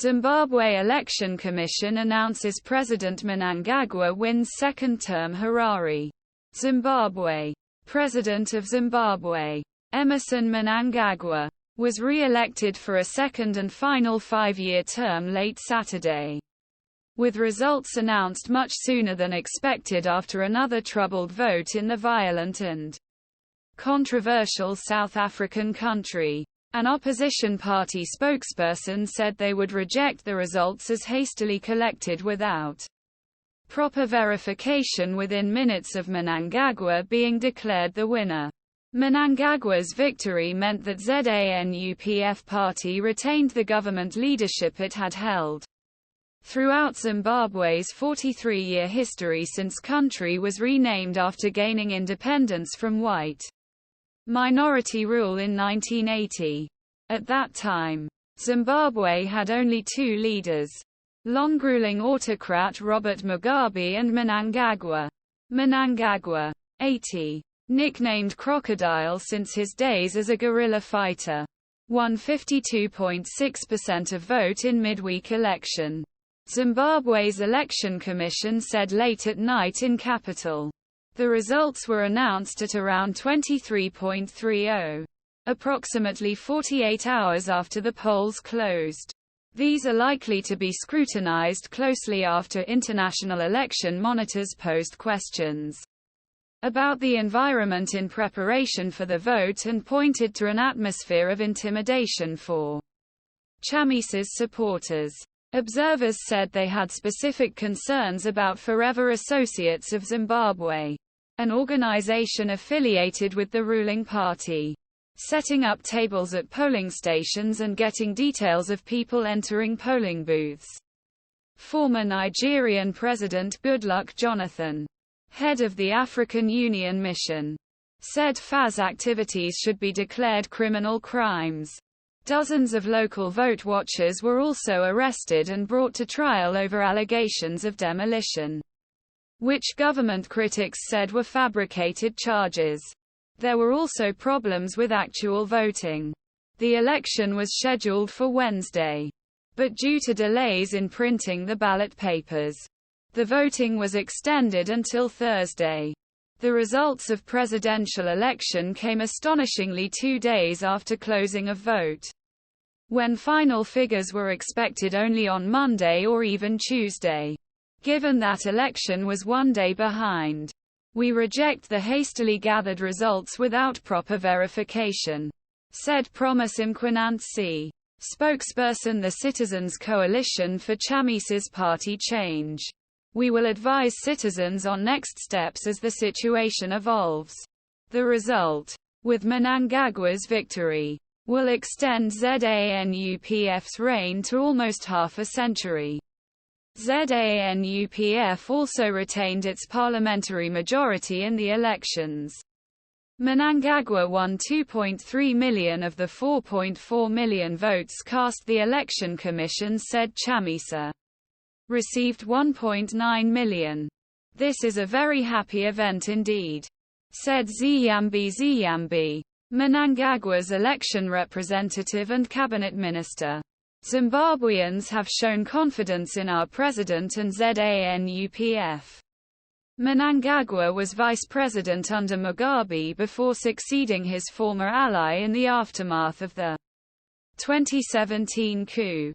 Zimbabwe Election Commission announces President Mnangagwa wins second term. Harare, Zimbabwe. President of Zimbabwe, Emmerson Mnangagwa, was re-elected for a second and final 5-year term late Saturday, with results announced much sooner than expected after another troubled vote in the violent and controversial South African country. An opposition party spokesperson said they would reject the results as hastily collected without proper verification within minutes of Mnangagwa being declared the winner. Mnangagwa's victory meant that ZANU-PF party retained the government leadership it had held throughout Zimbabwe's 43-year history since country was renamed after gaining independence from white minority rule in 1980. At that time, Zimbabwe had only two leaders: long-ruling autocrat Robert Mugabe and Mnangagwa. Mnangagwa, 80, nicknamed Crocodile since his days as a guerrilla fighter, won 52.6% of vote in midweek election. Zimbabwe's election commission said late at night in capital. The results were announced at around 23:30, approximately 48 hours after the polls closed. These are likely to be scrutinized closely after international election monitors posed questions about the environment in preparation for the vote and pointed to an atmosphere of intimidation for Chamisa's supporters. Observers said they had specific concerns about Forever Associates of Zimbabwe, an organization affiliated with the ruling party, setting up tables at polling stations and getting details of people entering polling booths. Former Nigerian President Goodluck Jonathan, head of the African Union Mission, said FAS activities should be declared criminal crimes. Dozens of local vote watchers were also arrested and brought to trial over allegations of demolition, which government critics said were fabricated charges. There were also problems with actual voting. The election was scheduled for Wednesday, but due to delays in printing the ballot papers, the voting was extended until Thursday. The results of presidential election came astonishingly 2 days after closing of vote, when final figures were expected only on Monday or even Tuesday. Given that election was 1 day behind, we reject the hastily gathered results without proper verification, said Promise Mkwinansi, spokesperson the Citizens Coalition for Chamisa's party change. We will advise citizens on next steps as the situation evolves. The result, with Mnangagwa's victory, will extend ZANU-PF's reign to almost half a century. ZANU-PF also retained its parliamentary majority in the elections. Mnangagwa won 2.3 million of the 4.4 million votes cast. The election commission said Chamisa received 1.9 million. This is a very happy event indeed, said Ziyambi, Mnangagwa's election representative and cabinet minister. Zimbabweans have shown confidence in our president and ZANU-PF. Mnangagwa was vice president under Mugabe before succeeding his former ally in the aftermath of the 2017 coup.